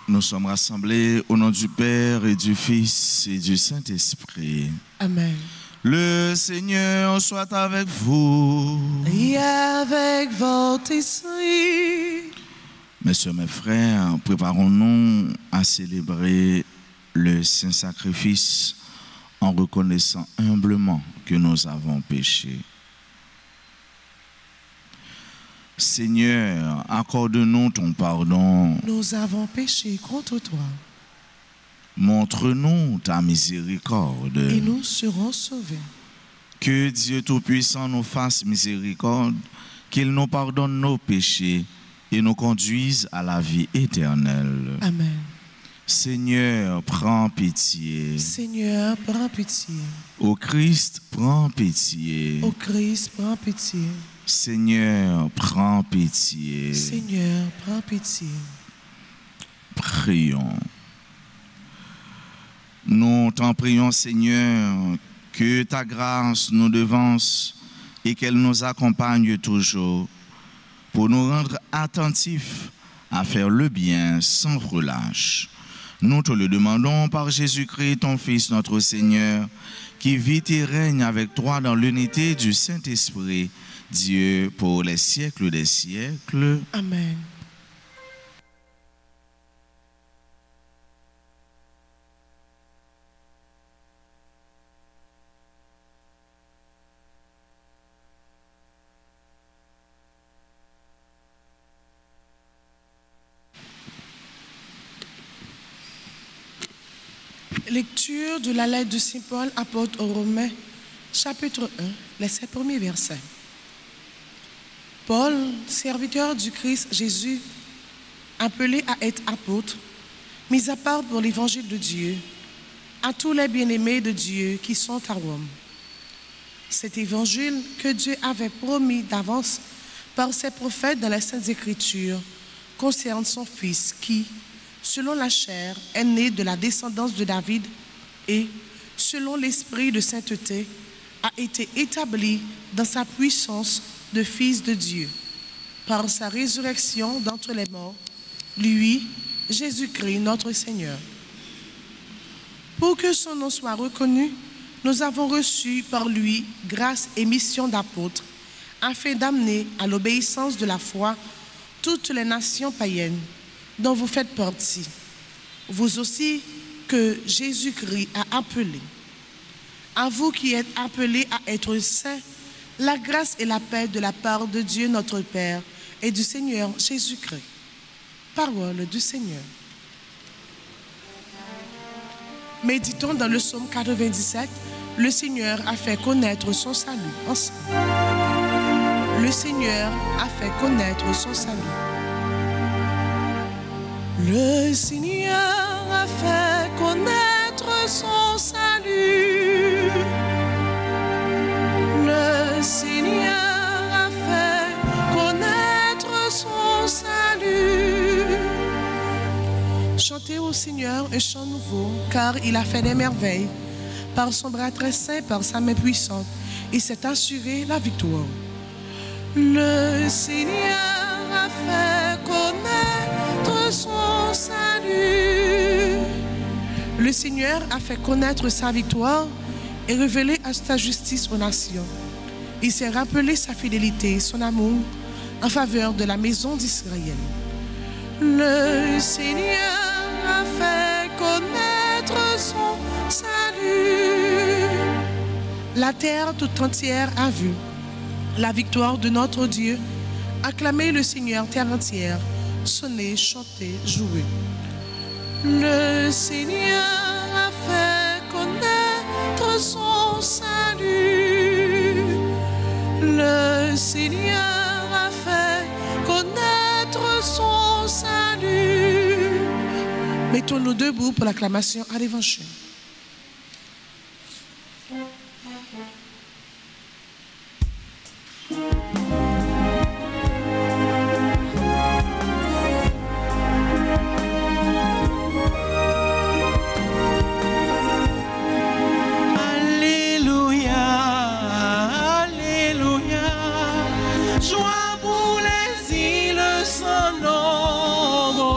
Nous sommes rassemblés au nom du Père et du Fils et du Saint-Esprit. Amen. Le Seigneur soit avec vous. Et avec votre esprit. Mes soeurs, mes frères, préparons-nous à célébrer le Saint Sacrifice en reconnaissant humblement que nous avons péché. Seigneur, accorde-nous ton pardon. Nous avons péché contre toi. Montre-nous ta miséricorde. Et nous serons sauvés. Que Dieu Tout-Puissant nous fasse miséricorde, qu'il nous pardonne nos péchés et nous conduise à la vie éternelle. Amen. Seigneur, prends pitié. Seigneur, prends pitié. Ô Christ, prends pitié. Ô Christ, prends pitié. Seigneur, prends pitié. Seigneur, prends pitié. Prions. Nous t'en prions, Seigneur, que ta grâce nous devance et qu'elle nous accompagne toujours pour nous rendre attentifs à faire le bien sans relâche. Nous te le demandons par Jésus-Christ, ton Fils, notre Seigneur, qui vit et règne avec toi dans l'unité du Saint-Esprit, Dieu pour les siècles des siècles. Amen. Lecture de la lettre de Saint Paul, apôtre aux Romains, chapitre 1, les 7 premiers versets. Paul, serviteur du Christ Jésus, appelé à être apôtre, mis à part pour l'évangile de Dieu, à tous les bien-aimés de Dieu qui sont à Rome. Cet évangile que Dieu avait promis d'avance par ses prophètes dans les Saintes Écritures concerne son Fils qui, selon la chair, est né de la descendance de David et, selon l'esprit de sainteté, a été établi dans sa puissance de Fils de Dieu, par sa résurrection d'entre les morts, lui, Jésus-Christ, notre Seigneur. Pour que son nom soit reconnu, nous avons reçu par lui grâce et mission d'apôtre, afin d'amener à l'obéissance de la foi toutes les nations païennes dont vous faites partie, vous aussi que Jésus-Christ a appelé. À vous qui êtes appelés à être saints, la grâce et la paix de la part de Dieu notre Père et du Seigneur Jésus-Christ. Parole du Seigneur. Méditons dans le psaume 97, le Seigneur a fait connaître son salut. Ensemble. Le Seigneur a fait connaître son salut. Le Seigneur a fait connaître son salut. Le Seigneur a fait connaître son salut. Chantez au Seigneur un chant nouveau, car il a fait des merveilles. Par son bras très saint, par sa main puissante, il s'est assuré la victoire. Le Seigneur a fait connaître son salut. Le Seigneur a fait connaître sa victoire et révélé sa justice aux nations. Il s'est rappelé sa fidélité et son amour en faveur de la maison d'Israël. Le Seigneur a fait connaître son salut. La terre toute entière a vu la victoire de notre Dieu. Acclamez le Seigneur, terre entière. Sonnez, chantez, jouez. Le Seigneur a fait connaître son salut. Le Seigneur a fait connaître son salut. Mettons-nous debout pour l'acclamation à l'Évangile. Joie pour les îles sans nombre.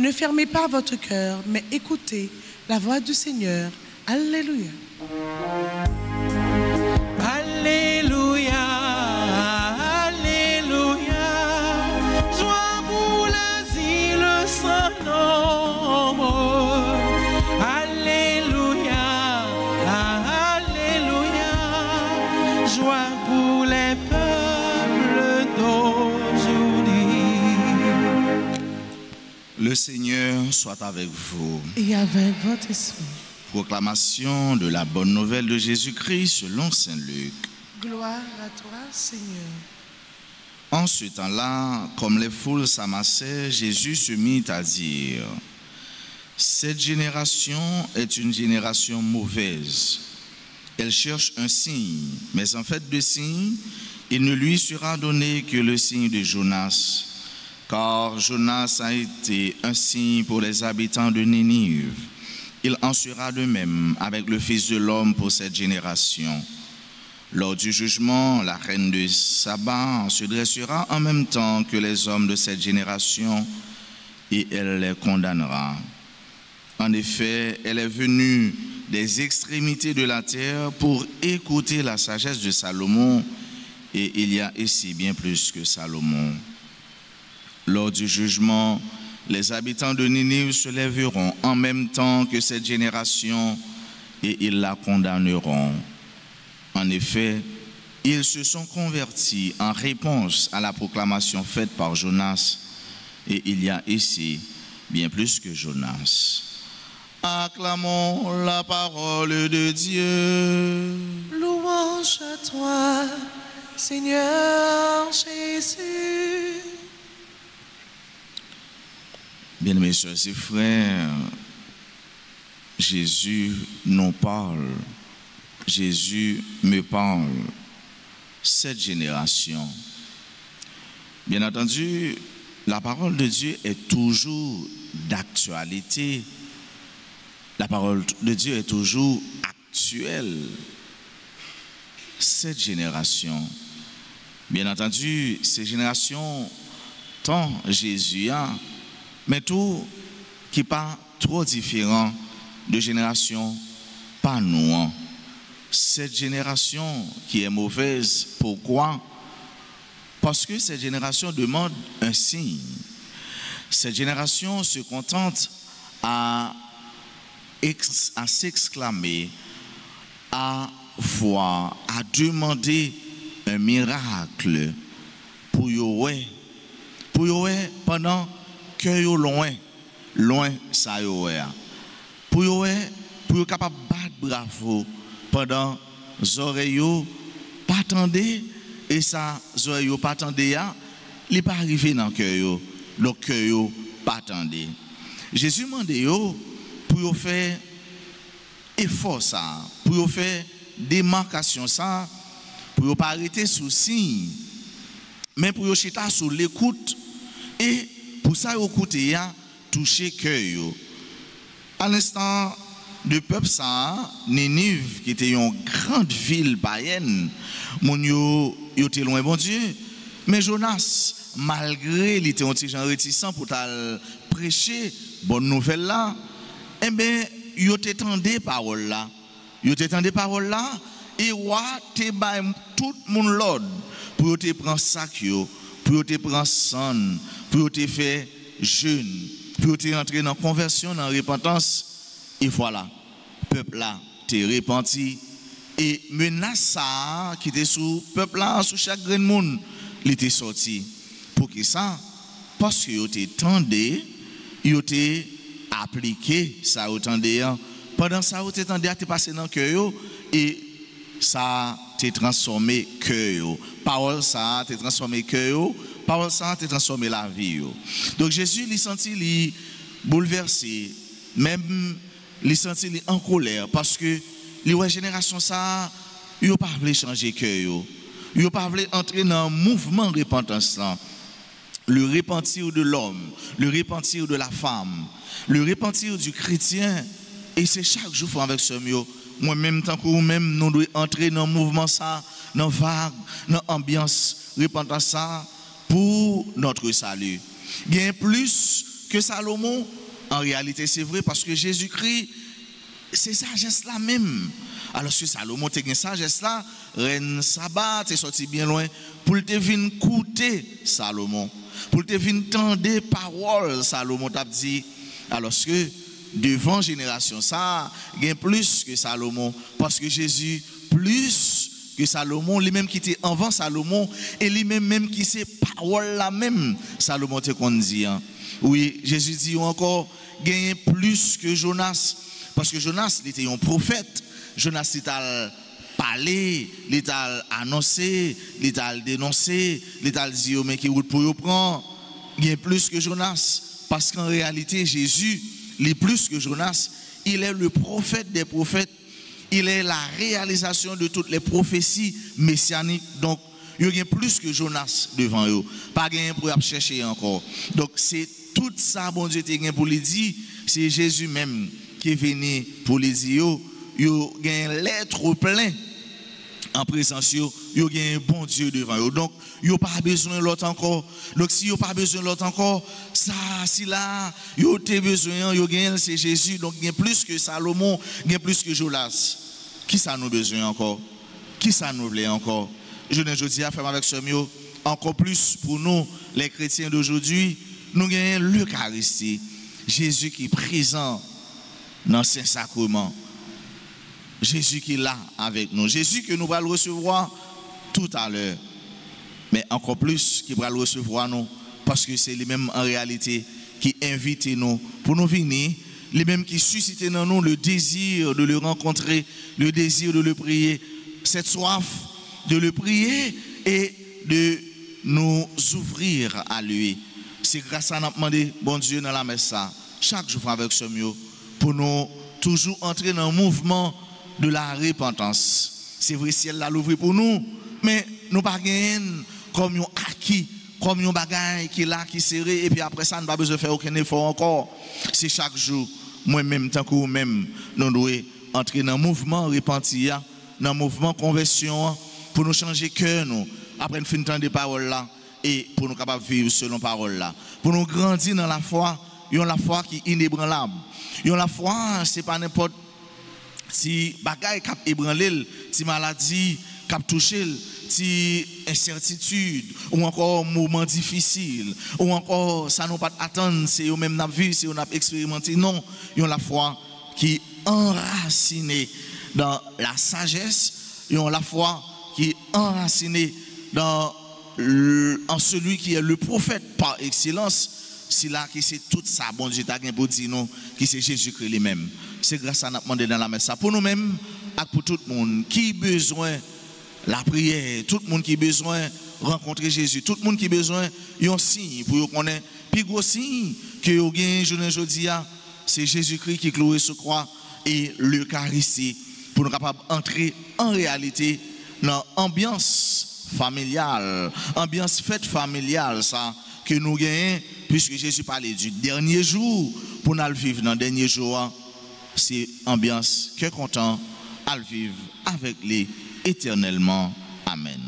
Ne fermez pas votre cœur, mais écoutez la voix du Seigneur. Alléluia. Alléluia, Alléluia, joie pour l'asile sans nombre. Alléluia, Alléluia, joie pour les peuples d'aujourd'hui. Le Seigneur soit avec vous. Et avec votre esprit. Proclamation de la bonne nouvelle de Jésus-Christ selon saint Luc. Gloire à toi, Seigneur. En ce temps-là, comme les foules s'amassaient, Jésus se mit à dire: cette génération est une génération mauvaise. Elle cherche un signe, mais en fait de signe, il ne lui sera donné que le signe de Jonas. Car Jonas a été un signe pour les habitants de Ninive. Il en sera de même avec le Fils de l'homme pour cette génération. Lors du jugement, la reine de Saba se dressera en même temps que les hommes de cette génération et elle les condamnera. En effet, elle est venue des extrémités de la terre pour écouter la sagesse de Salomon, et il y a ici bien plus que Salomon. Lors du jugement, les habitants de Ninive se lèveront en même temps que cette génération et ils la condamneront. En effet, ils se sont convertis en réponse à la proclamation faite par Jonas et il y a ici bien plus que Jonas. Acclamons la parole de Dieu. Louange à toi, Seigneur Jésus. Bien-aimés sœurs et frères, Jésus nous parle, Jésus me parle, cette génération. Bien entendu, la parole de Dieu est toujours d'actualité, la parole de Dieu est toujours actuelle. Cette génération, bien entendu, ces générations, tant Jésus a, mais tout qui n'est pas trop différent de génération pas nous. Cette génération qui est mauvaise, pourquoi? Parce que cette génération demande un signe. Cette génération se contente à s'exclamer, à voir, à demander un miracle pour Yahweh. Pour Yahweh pendant que yo loin ça yo pour yo capable battre bravo pendant oreilles yo pas attendez et ça oreilles yo pas attendez il pas arrivé dans cœur yo donc cœur yo pas attendez. Jésus mande yo pour yo faire effort ça, pour yo faire démarcation ça, pour yo pas arrêter sous signe mais pour yo chita sous l'écoute et pour ça, vous écoutez, toucher cœur. À l'instant, le peuple, ça, Ninive, qui était une grande ville païenne, mon était loin, bon Dieu. Mais Jonas, malgré il était un petit genre réticent pour prêcher bonne nouvelle là, eh bien, il t'étendait parole là. Il t'étendait parole là, et roi te bail tout le monde l'ordre pour te prendre sac, pour te prendre son, pour te faire jeûne, pour te rentrer dans la conversion, dans la repentance. Et voilà, le peuple là, t'es repenti. Et menace ça, qui était sous le peuple là, sous chaque grain de monde, il était sorti. Pour qui ça? Parce que il était tendé, il était appliqué, ça il tendé. Pendant ça, il était tendé à te passer dans le cœur, et ça t'est transformé cœur. Parole ça t'est transformé cœur. Parole ça t'est transformé la vie. Donc Jésus il senti il bouleversé, même il senti il en colère parce que les génération ça yo pas voulu changer cœur. Yo pas voulu entrer dans un mouvement de repentance là. Le repentir de l'homme, le repentir de la femme, le repentir du chrétien, et c'est chaque jour avec ce mieux. Moi-même, tant que vous-même, nous devons entrer dans le mouvement, ça, dans la vague, dans l'ambiance, repentance ça, pour notre salut. Bien plus que Salomon, En réalité, c'est vrai parce que Jésus-Christ, c'est sagesse là même. Alors que Salomon te gen sagesse là, reine Saba t'es sorti bien loin pour te venir écouter Salomon, pour te venir tendre parole Salomon t'a dit. Alors que devant génération ça, gain plus que Salomon parce que Jésus plus que Salomon, lui-même qui était avant Salomon et lui-même qui c'est parole là même Salomon te qu'on dit. Oui, Jésus dit encore gain plus que Jonas parce que Jonas était un prophète. Jonas t'a parlé, il t'a annoncé, il t'a dénoncé, il t'a dit mais qui route pour prendre, il y a plus que Jonas parce qu'en réalité Jésus, il est plus que Jonas, il est le prophète des prophètes, il est la réalisation de toutes les prophéties messianiques. Donc il y a plus que Jonas devant eux, pas gain pour chercher encore. Donc c'est tout ça bon Dieu t'a pour lui dire, c'est Jésus même qui est venu pour lui dire yo gen l'être plein en présence yo gen un bon Dieu devant yo. Donc yo pas besoin l'autre encore. Donc si yo pas besoin l'autre encore, ça si là yo te besoin yo gen c'est Jésus. Donc gen plus que Salomon, gen plus que Jonas. Qui ça nous besoin encore? Qui ça nous voulait encore? Je ne dis à faire avec ce mieux encore plus pour nous les chrétiens d'aujourd'hui, nous gagnons l'Eucharistie. Jésus qui est présent dans Saint Sacrement. Jésus qui est là avec nous. Jésus que nous allons recevoir tout à l'heure. Mais encore plus qui va le recevoir nous. Parce que c'est lui-même en réalité qui invite nous pour nous venir. Lui-même qui suscite dans nous le désir de le rencontrer, le désir de le prier. Cette soif de le prier et de nous ouvrir à lui. C'est grâce à nous demander, bon Dieu, dans la messe, chaque jour avec ce mieux, pour nous toujours entrer dans le mouvement de la repentance. C'est vrai, ciel l'a l'ouvrir pour nous, mais nous pas gagnons comme un acquis, comme un bagage qui est là, qui est serré, et puis après ça, nous n'avons pas besoin de faire aucun effort encore. C'est chaque jour, moi-même, tant que vous-même, nous devons entrer dans le mouvement repenti, dans le mouvement conversion, pour nous changer cœur, nous, après nous finir des paroles là, et pour nous capables de vivre selon parole là. Pour nous grandir dans la foi, la foi qui est inébranlable. La foi, ce n'est pas n'importe si bagaille cap ébranlé, si maladie cap touché, si incertitude ou encore moment difficile ou encore ça nous pas attendre, c'est eux même n'a vu, c'est on a expérimenté. Non, la foi qui est enracinée dans la sagesse, la foi qui est enracinée dans en celui qui est le prophète par excellence. C'est là qui c'est tout ça, bon Dieu t'a pour dire nous, qui c'est Jésus-Christ lui-même. C'est grâce à nous demander dans la messe ça. Pour nous-mêmes, et pour tout le monde qui a besoin la prière, tout le monde qui a besoin rencontrer Jésus, tout le monde qui a besoin d'un signe pour connaître. Puis gros signe que vous avez aujourd'hui, c'est Jésus-Christ qui est cloué sur croix et l'Eucharistie pour nous capables d'entrer en réalité dans l'ambiance familiale, ambiance fête familiale, ça que nous gagnons, puisque Jésus parlait du dernier jour, pour nous vivre dans le dernier jour, c'est ambiance que content à vivre avec les éternellement. Amen.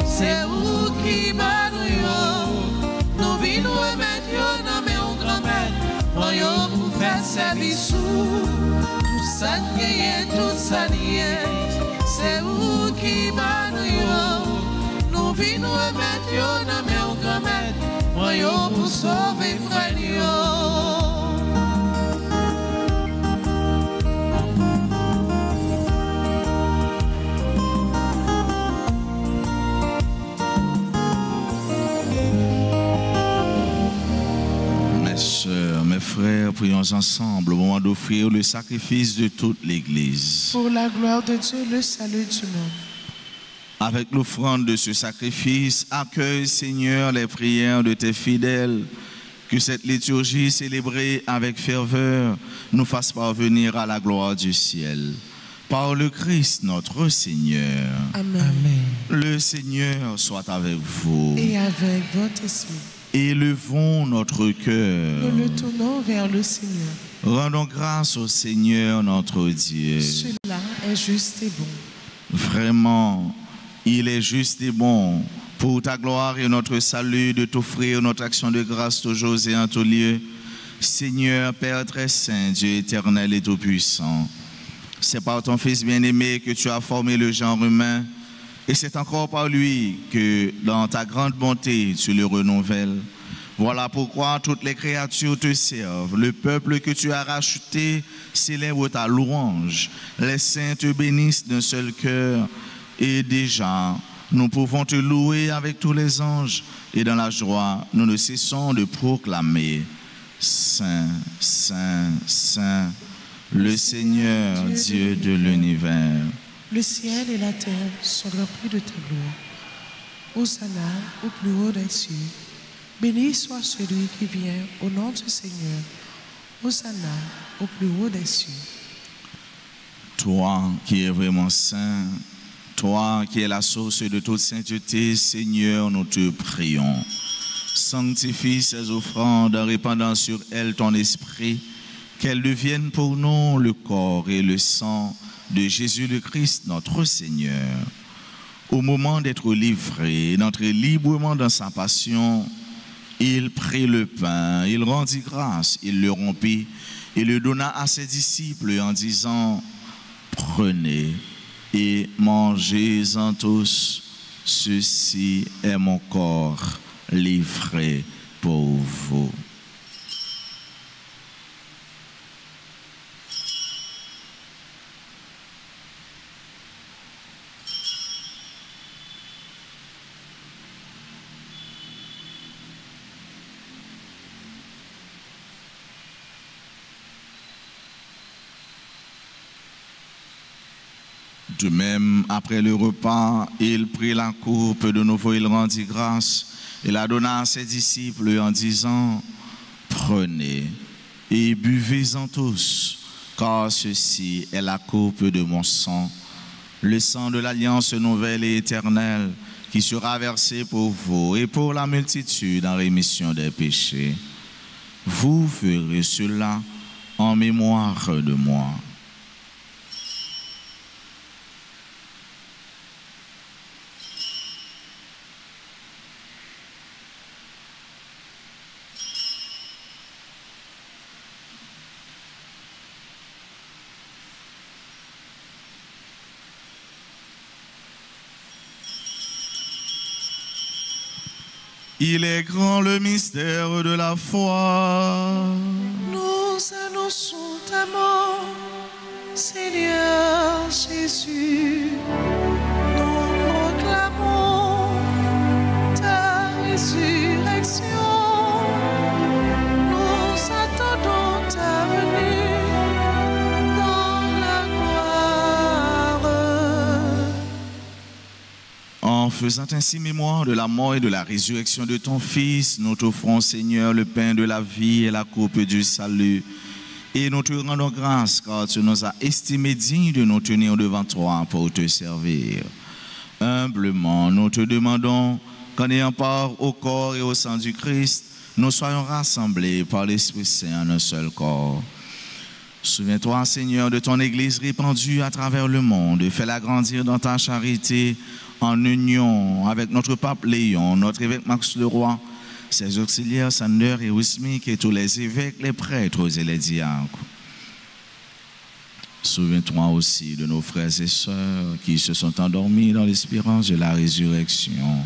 C'est où qui va nous yo pour faire service ou tout ça nié, tout ça nié. C'est vous qui va nous venons remettre yo dans mes grand-mère. Moi yo pour sauver frère yo. Mes frères, prions ensemble au moment d'offrir le sacrifice de toute l'Église. Pour la gloire de Dieu, le salut du monde. Avec l'offrande de ce sacrifice, accueille, Seigneur, les prières de tes fidèles. Que cette liturgie célébrée avec ferveur nous fasse parvenir à la gloire du ciel. Par le Christ, notre Seigneur. Amen. Amen. Le Seigneur soit avec vous. Et avec votre esprit. Élevons notre cœur. Nous le tournons vers le Seigneur. Rendons grâce au Seigneur notre Dieu. Cela est juste et bon. Vraiment, il est juste et bon pour ta gloire et notre salut de t'offrir notre action de grâce toujours et en tout lieu. Seigneur, Père très saint, Dieu éternel et tout-puissant, c'est par ton Fils bien-aimé que tu as formé le genre humain et c'est encore par lui que dans ta grande bonté tu le renouvelles. Voilà pourquoi toutes les créatures te servent. Le peuple que tu as racheté célèbre ta louange. Les saints te bénissent d'un seul cœur. Et déjà, nous pouvons te louer avec tous les anges. Et dans la joie, nous ne cessons de proclamer Saint, Saint, Saint, le Seigneur Dieu de l'univers. Le ciel et la terre sont remplis de ta gloire. Hosanna au plus haut des cieux. Béni soit celui qui vient au nom du Seigneur. Hosanna au plus haut des cieux. Toi qui es vraiment saint, toi qui es la source de toute sainteté, Seigneur, nous te prions. Sanctifie ces offrandes en répandant sur elles ton esprit, qu'elles deviennent pour nous le corps et le sang de Jésus le Christ, notre Seigneur. Au moment d'être livré, d'entrer librement dans sa passion, il prit le pain, il rendit grâce, il le rompit et le donna à ses disciples en disant, prenez et mangez-en tous, ceci est mon corps livré pour vous. De même, après le repas, il prit la coupe, de nouveau il rendit grâce et la donna à ses disciples en disant, prenez et buvez-en tous, car ceci est la coupe de mon sang, le sang de l'alliance nouvelle et éternelle qui sera versé pour vous et pour la multitude en rémission des péchés. Vous ferez cela en mémoire de moi. Il est grand le mystère de la foi. Nous annonçons ta mort, Seigneur Jésus. Nous proclamons ta résurrection. Nous attendons ta venue dans la gloire. En faisant ainsi mémoire de la mort et de la résurrection de ton Fils, nous t'offrons, Seigneur, le pain de la vie et la coupe du salut. Et nous te rendons grâce car tu nous as estimés dignes de nous tenir devant toi pour te servir. Humblement, nous te demandons qu'en ayant part au corps et au sang du Christ, nous soyons rassemblés par l'Esprit Saint en un seul corps. Souviens-toi, Seigneur, de ton Église répandue à travers le monde. Fais-la grandir dans ta charité en union avec notre pape Léon, notre évêque Max Leroy, ses auxiliaires, Sander et Wismik, et tous les évêques, les prêtres et les diacres. Souviens-toi aussi de nos frères et sœurs qui se sont endormis dans l'espérance de la résurrection.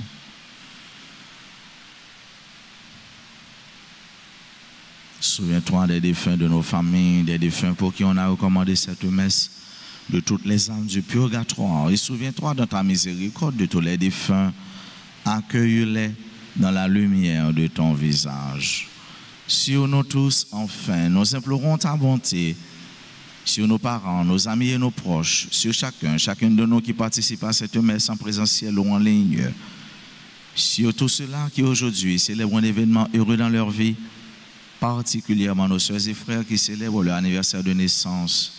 Souviens-toi des défunts de nos familles, des défunts pour qui on a recommandé cette messe, de toutes les âmes du purgatoire. Et souviens-toi dans ta miséricorde de tous les défunts, accueille-les dans la lumière de ton visage. Sur nous tous, enfin, nous implorons ta bonté, sur nos parents, nos amis et nos proches, sur chacune de nous qui participe à cette messe en présentiel ou en ligne, sur tous ceux-là qui aujourd'hui célèbrent un événement heureux dans leur vie, particulièrement nos soeurs et frères qui célèbrent leur anniversaire de naissance.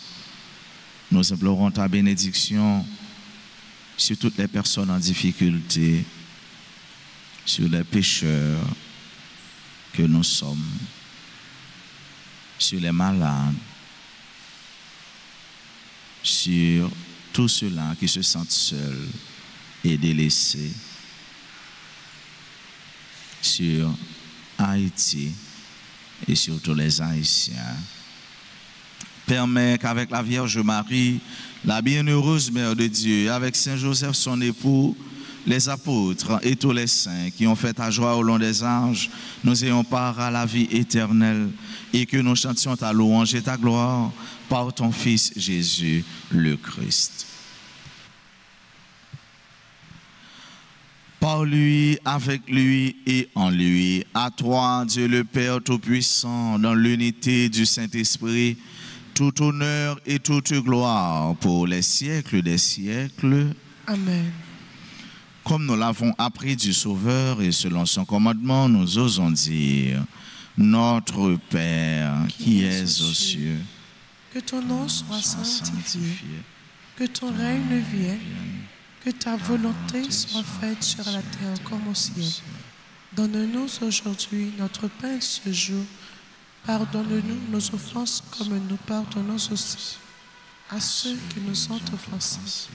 Nous implorons ta bénédiction sur toutes les personnes en difficulté, sur les pécheurs que nous sommes, sur les malades, sur tous ceux-là qui se sentent seuls et délaissés, sur Haïti et sur tous les Haïtiens. Permets qu'avec la Vierge Marie, la bienheureuse Mère de Dieu, avec Saint Joseph son époux, les apôtres et tous les saints qui ont fait ta joie au long des âges, nous ayons part à la vie éternelle et que nous chantions ta louange et ta gloire par ton Fils Jésus le Christ. Par lui, avec lui et en lui, à toi, Dieu le Père Tout-Puissant, dans l'unité du Saint-Esprit, tout honneur et toute gloire pour les siècles des siècles. Amen. Comme nous l'avons appris du Sauveur et selon son commandement, nous osons dire, Notre Père qui es aux cieux, que ton nom soit sanctifié, que ton règne vienne, que ta volonté soit faite sur la terre comme au ciel. Donne-nous aujourd'hui notre pain de ce jour. Pardonne-nous nos offenses comme nous pardonnons aussi à ceux qui nous ont offensés.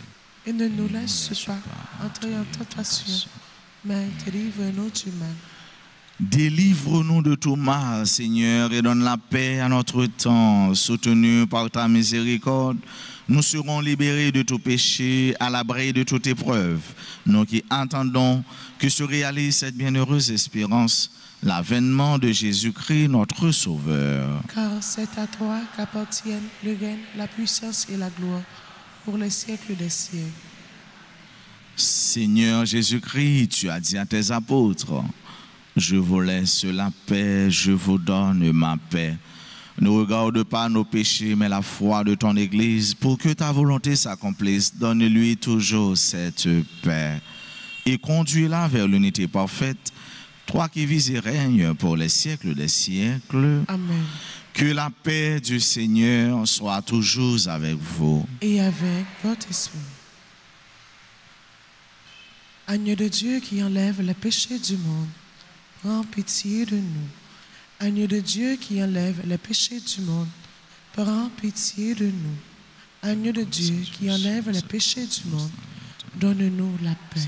Et ne nous laisse pas entrer en tentation, mais délivre-nous du mal. Délivre-nous de tout mal, Seigneur, et donne la paix à notre temps. Soutenus par ta miséricorde, nous serons libérés de tout péché, à l'abri de toute épreuve. Nous qui attendons que se réalise cette bienheureuse espérance, l'avènement de Jésus-Christ, notre Sauveur. Car c'est à toi qu'appartiennent le règne, la puissance et la gloire, pour les siècles des siècles. Seigneur Jésus-Christ, tu as dit à tes apôtres, je vous laisse la paix, je vous donne ma paix. Ne regarde pas nos péchés, mais la foi de ton Église, pour que ta volonté s'accomplisse. Donne-lui toujours cette paix et conduis-la vers l'unité parfaite, toi qui vis et règnes pour les siècles des siècles. Amen. Que la paix du Seigneur soit toujours avec vous. Et avec votre esprit. Agneau de Dieu qui enlève le péché du monde, prends pitié de nous. Agneau de Dieu qui enlève le péché du monde, prends pitié de nous. Agneau de Dieu qui enlève le péché du monde, donne-nous la paix.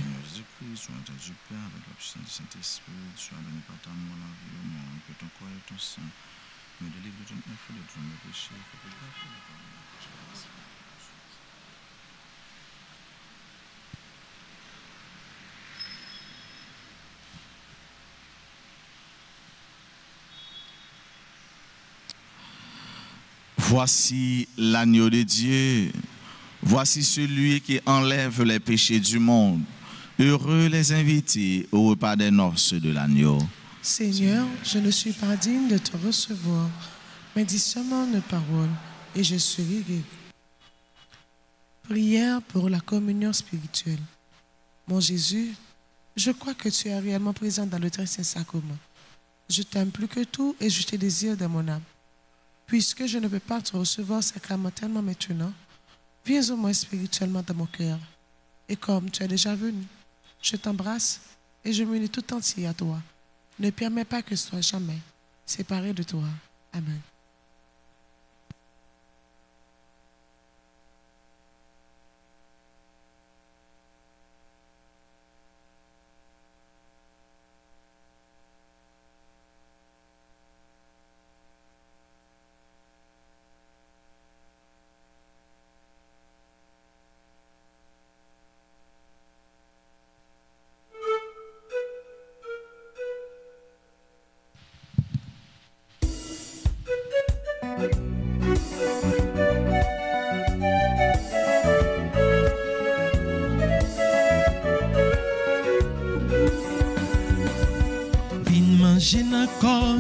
Voici l'agneau de Dieu, voici celui qui enlève les péchés du monde. Heureux les invités au repas des noces de l'agneau. Seigneur, je ne suis pas digne de te recevoir, mais dis seulement une parole et je serai guéri. Prière pour la communion spirituelle. Mon Jésus, je crois que tu es réellement présent dans le très saint sacrement. Je t'aime plus que tout et je te désire dans mon âme. Puisque je ne peux pas te recevoir sacramentellement maintenant, viens au moins spirituellement dans mon cœur. Et comme tu es déjà venu, je t'embrasse et je m'unis tout entier à toi. Ne permets pas que je sois jamais séparé de toi. Amen.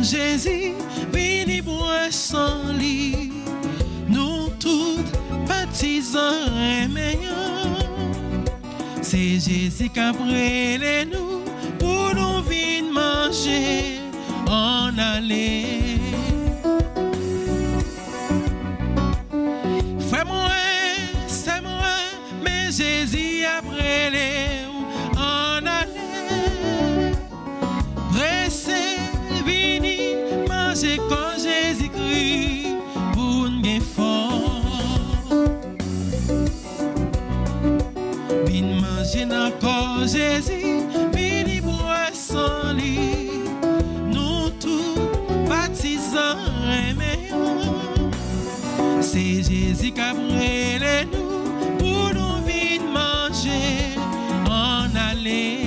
Jésus, vini boire sans lit, nous tous baptisants et meilleurs. C'est Jésus qui a brûlé nous pour nous venir manger en aller. Frère moi, c'est moi, mais Jésus a brûlé en aller. Pressé, vini manger quand Jésus-Christ pour nous bien fort. Vini manger encore Jésus, vini boire sans lit. Nous tous baptisants et meilleurs. C'est Jésus qui a brûlé nous pour nous venir manger en aller.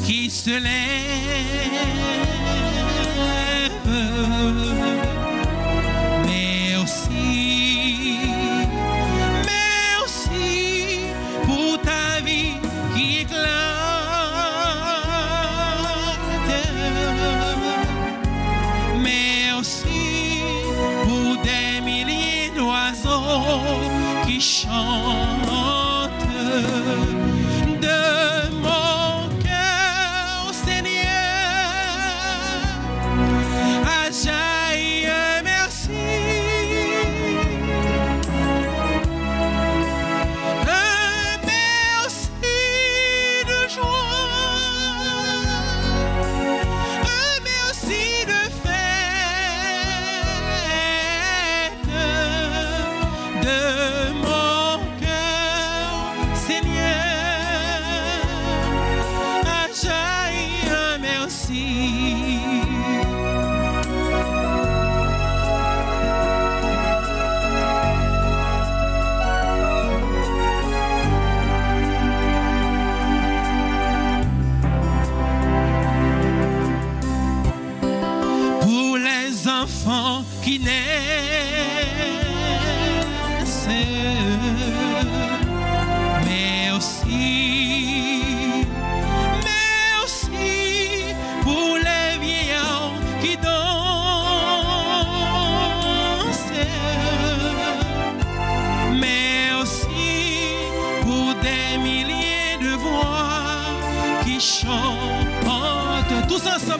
Qui se lève, mais aussi pour ta vie qui éclate, mais aussi pour des milliers d'oiseaux qui chantent. De mon cœur, Seigneur, ajaille merci. Un merci de joie, un merci de fête. De mon cœur, Seigneur, ajaille un merci. Pour les enfants qui naissent, mais aussi pour les vieillards qui dansent, mais aussi pour des milliers de voix qui chantent tous ensemble.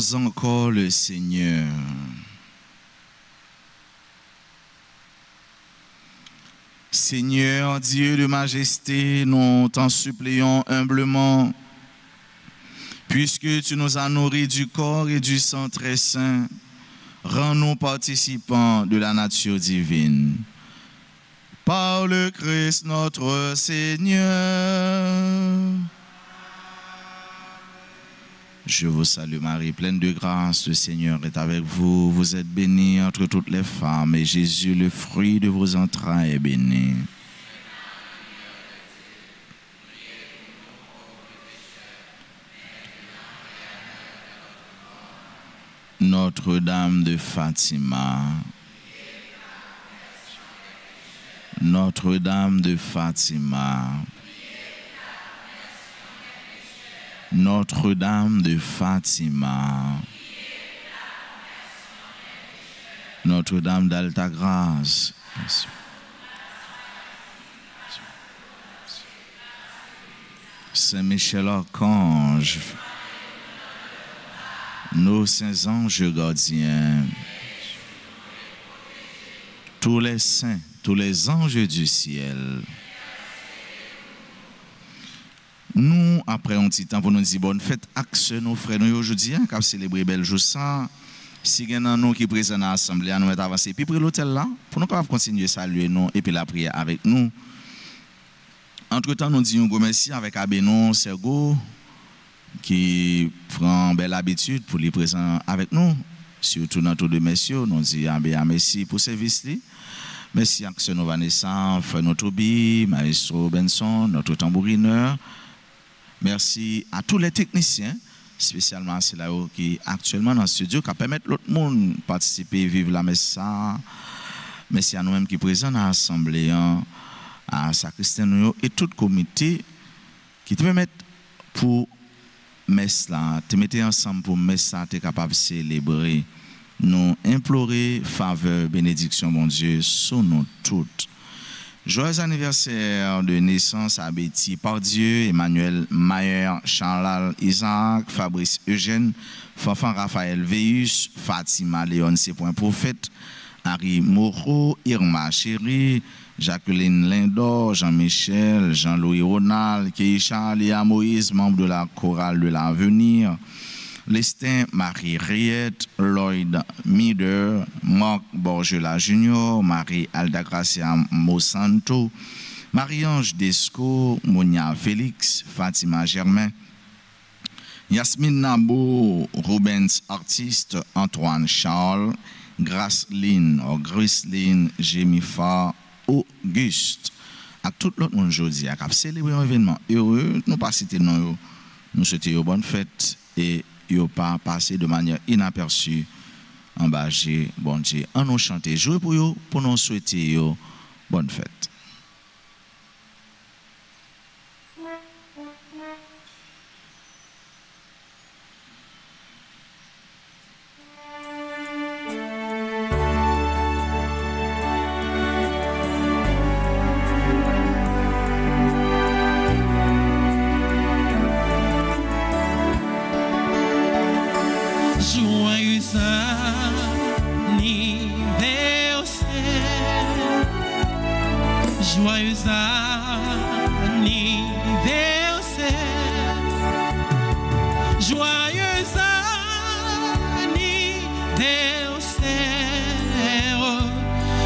louons encore le Seigneur. Seigneur, Dieu de majesté, nous t'en supplions humblement, puisque tu nous as nourris du corps et du sang très saint, rends-nous participants de la nature divine. Par le Christ notre Seigneur. Je vous salue Marie, pleine de grâce, le Seigneur est avec vous. Vous êtes bénie entre toutes les femmes, et Jésus, le fruit de vos entrailles, est béni. Notre-Dame de Fatima. Notre-Dame de Fatima. Notre-Dame de Fatima. Notre-Dame d'Alta Grâce. Saint-Michel Archange. Nos saints anges gardiens. Tous les saints, tous les anges du ciel. Nous, après un petit temps pour nous dire bonne fête, avec nos frères nous aujourd'hui, qui ont célébré belle jour ça. Si il y a nous qui présent dans l'assemblée, nous mettons avancer. Puis pour l'hôtel là, pour nous continuer à saluer nous et puis la prière avec nous. Entre-temps, nous disons merci avec Abénon Sergo, qui prend belle habitude pour les présents avec nous. Surtout dans tous les messieurs, nous disons merci pour ce service. Merci à Axel Vanessa, frère Toby, Maestro Benson, notre tambourineur. Merci à tous les techniciens, spécialement à ceux-là qui sont actuellement dans le studio, qui permettent l'autre monde de participer, vivre la messe. Merci à nous-mêmes qui sont présents dans l'Assemblée, à Sacristain et tout le comité qui te permettent pour messe là, te mettre ensemble pour messe là, tu es capable de célébrer. Nous implorer faveur, bénédiction, mon Dieu, sur nous toutes. Joyeux anniversaire de naissance à Betty Pardieu, Emmanuel Mayer, Charles Isaac, Fabrice Eugène, Fanfan Raphaël Veus, Fatima Léon C. Prophète, Harry Moreau, Irma Chéri, Jacqueline Lindor, Jean-Michel, Jean-Louis Ronald, Keisha Léa Moïse, membre de la chorale de l'Avenir, Lestin Marie Riette, Lloyd Mider, Marc Borgela Junior, Marie Aldagracia Mosanto, Marie-Ange Desco, Monia Félix, Fatima Germain, Yasmine Nabo, Rubens Artiste, Antoine Charles, Graceline, Griceline, Jémifa, Auguste. À tout l'autre monde aujourd'hui, à célébrer un événement heureux, nous pas citer non, nous souhaitons une bonne fête et yo pas passé de manière inaperçue en bas bon Dieu en nous chanter jouer pour yo pour nous souhaiter yo bonne fête. Joyeux anniversaire, joyeux anniversaire,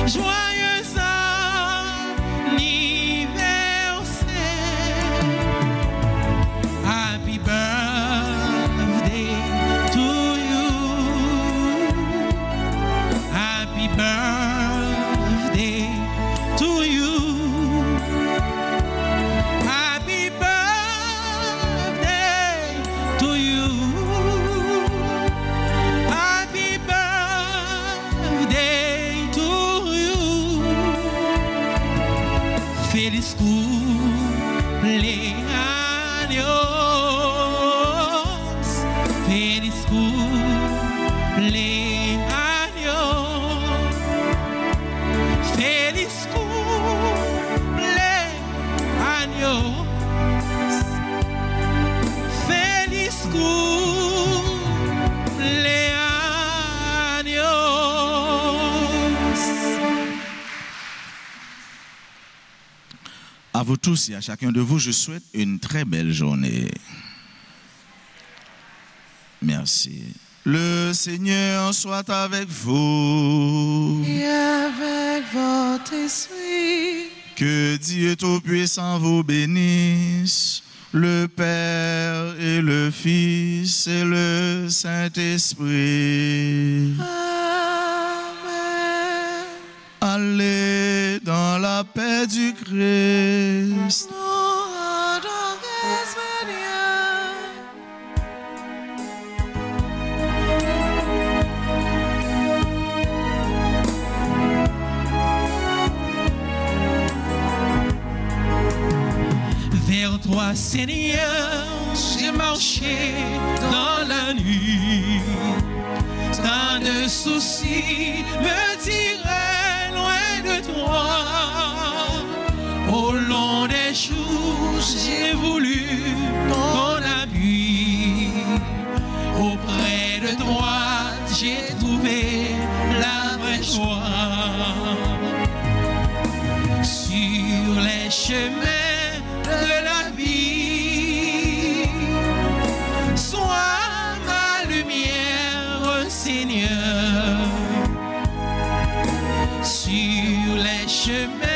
joyeux anniversaire, happy birthday to you, happy birthday to you. Happy birthday to you. vous tous et à chacun de vous, je souhaite une très belle journée. Merci. Le Seigneur soit avec vous. Et avec votre esprit. Que Dieu Tout-Puissant vous bénisse, le Père et le Fils et le Saint-Esprit. Amen. Allez dans la paix du Christ. Vers toi, Seigneur, j'ai marché dans la nuit. Tant de soucis me tiraient loin de toi. Au long des jours, j'ai voulu ton appui. Auprès de toi, j'ai trouvé la vraie joie. Sur les chemins de la vie, sois ma lumière, Seigneur. Sur les chemins